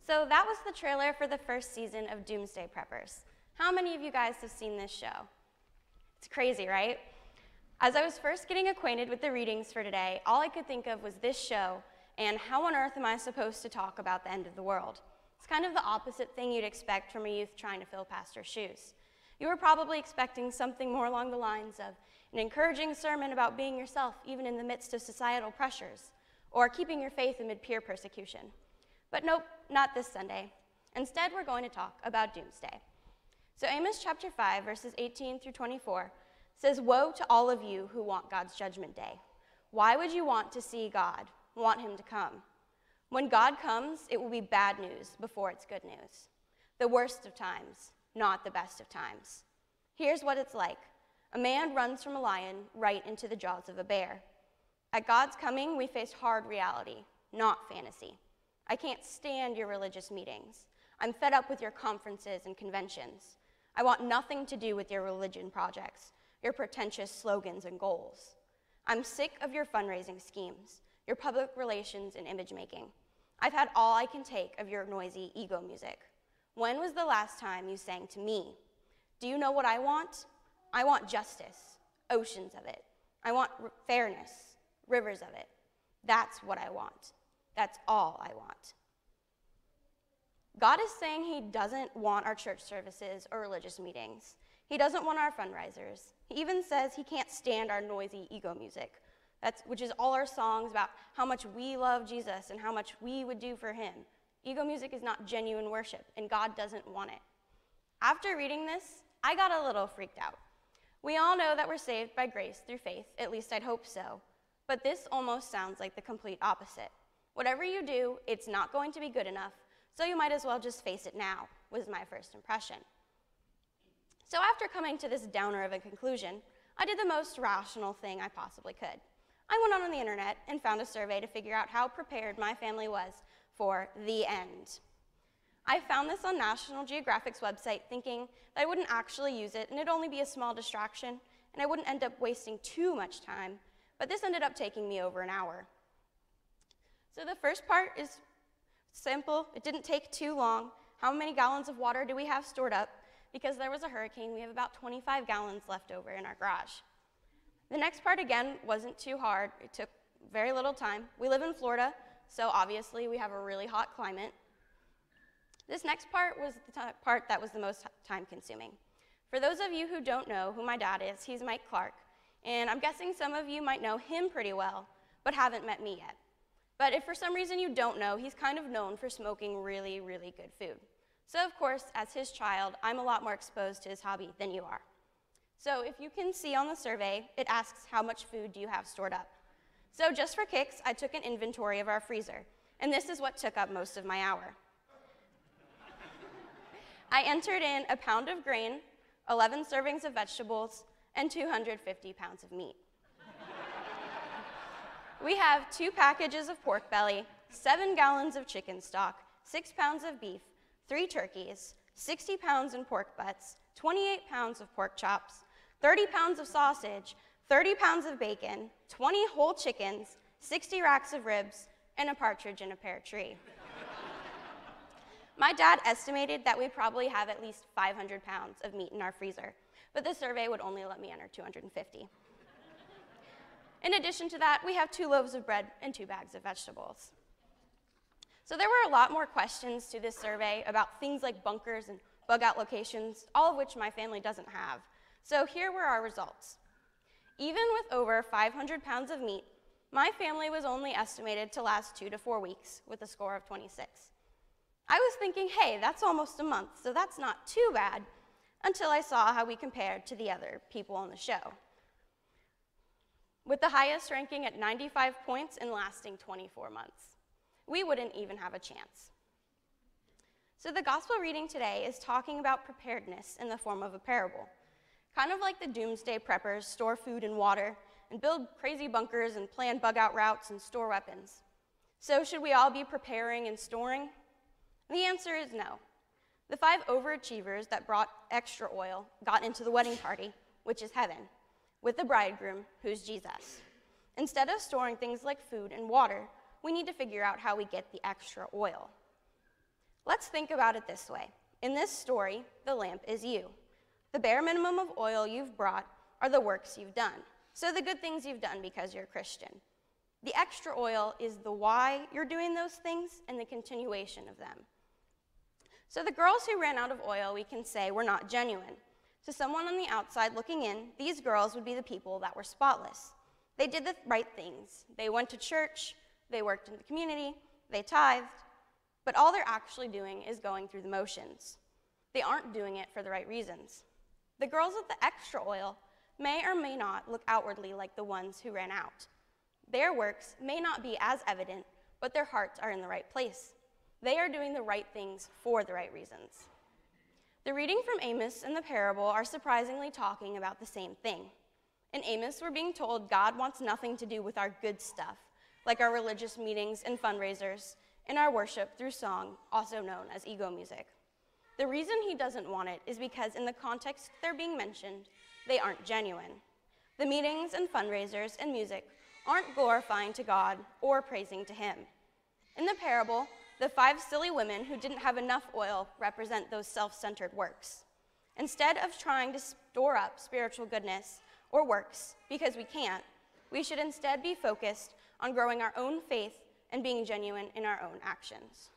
So that was the trailer for the first season of Doomsday Preppers. How many of you guys have seen this show? It's crazy, right? As I was first getting acquainted with the readings for today, all I could think of was this show and how on earth am I supposed to talk about the end of the world? It's kind of the opposite thing you'd expect from a youth trying to fill pastor's shoes. You were probably expecting something more along the lines of an encouraging sermon about being yourself even in the midst of societal pressures, or keeping your faith amid peer persecution. But nope, not this Sunday. Instead, we're going to talk about doomsday. So Amos chapter 5, verses 18 through 24 says, "Woe to all of you who want God's judgment day. Why would you want to see God, want him to come? When God comes, it will be bad news before it's good news. The worst of times, not the best of times. Here's what it's like. A man runs from a lion right into the jaws of a bear. At God's coming, we face hard reality, not fantasy. I can't stand your religious meetings. I'm fed up with your conferences and conventions. I want nothing to do with your religion projects, your pretentious slogans and goals. I'm sick of your fundraising schemes, your public relations and image making. I've had all I can take of your noisy ego music. When was the last time you sang to me? Do you know what I want? I want justice, oceans of it. I want fairness, rivers of it. That's what I want. That's all I want." God is saying he doesn't want our church services or religious meetings. He doesn't want our fundraisers. He even says he can't stand our noisy ego music, which is all our songs about how much we love Jesus and how much we would do for him. Ego music is not genuine worship, and God doesn't want it. After reading this, I got a little freaked out. We all know that we're saved by grace through faith, at least I'd hope so, but this almost sounds like the complete opposite. Whatever you do, it's not going to be good enough, so you might as well just face it now, was my first impression. So after coming to this downer of a conclusion, I did the most rational thing I possibly could. I went on the internet and found a survey to figure out how prepared my family was for the end. I found this on National Geographic's website thinking that I wouldn't actually use it and it'd only be a small distraction and I wouldn't end up wasting too much time, but this ended up taking me over an hour. So the first part is simple. It didn't take too long. How many gallons of water do we have stored up? Because there was a hurricane, we have about 25 gallons left over in our garage. The next part, again, wasn't too hard. It took very little time. We live in Florida, so obviously we have a really hot climate. This next part was the part that was the most time-consuming. For those of you who don't know who my dad is, he's Mike Clark, and I'm guessing some of you might know him pretty well, but haven't met me yet. But if for some reason you don't know, he's kind of known for smoking really, really good food. So of course, as his child, I'm a lot more exposed to his hobby than you are. So if you can see on the survey, it asks how much food do you have stored up. So just for kicks, I took an inventory of our freezer, and this is what took up most of my hour. I entered in a pound of grain, 11 servings of vegetables, and 250 pounds of meat. We have 2 packages of pork belly, 7 gallons of chicken stock, 6 pounds of beef, 3 turkeys, 60 pounds in pork butts, 28 pounds of pork chops, 30 pounds of sausage, 30 pounds of bacon, 20 whole chickens, 60 racks of ribs, and a partridge in a pear tree. My dad estimated that we probably have at least 500 pounds of meat in our freezer, but the survey would only let me enter 250. In addition to that, we have 2 loaves of bread and 2 bags of vegetables. So there were a lot more questions to this survey about things like bunkers and bug-out locations, all of which my family doesn't have. So here were our results. Even with over 500 pounds of meat, my family was only estimated to last 2 to 4 weeks with a score of 26. I was thinking, hey, that's almost a month, so that's not too bad, until I saw how we compared to the other people on the show, with the highest ranking at 95 points and lasting 24 months. We wouldn't even have a chance. So the gospel reading today is talking about preparedness in the form of a parable. Kind of like the doomsday preppers store food and water and build crazy bunkers and plan bug-out routes and store weapons. So should we all be preparing and storing? The answer is no. The 5 overachievers that brought extra oil got into the wedding party, which is heaven, with the bridegroom, who's Jesus. Instead of storing things like food and water, we need to figure out how we get the extra oil. Let's think about it this way. In this story, the lamp is you. The bare minimum of oil you've brought are the works you've done. So the good things you've done because you're a Christian. The extra oil is the why you're doing those things and the continuation of them. So the girls who ran out of oil, we can say, were not genuine. To someone on the outside looking in, these girls would be the people that were spotless. They did the right things. They went to church, they worked in the community, they tithed, but all they're actually doing is going through the motions. They aren't doing it for the right reasons. The girls with the extra oil may or may not look outwardly like the ones who ran out. Their works may not be as evident, but their hearts are in the right place. They are doing the right things for the right reasons. The reading from Amos and the parable are surprisingly talking about the same thing. In Amos, we're being told God wants nothing to do with our good stuff, like our religious meetings and fundraisers, and our worship through song, also known as ego music. The reason he doesn't want it is because in the context they're being mentioned, they aren't genuine. The meetings and fundraisers and music aren't glorifying to God or praising to him. In the parable, the 5 silly women who didn't have enough oil represent those self-centered works. Instead of trying to store up spiritual goodness or works because we can't, we should instead be focused on growing our own faith and being genuine in our own actions.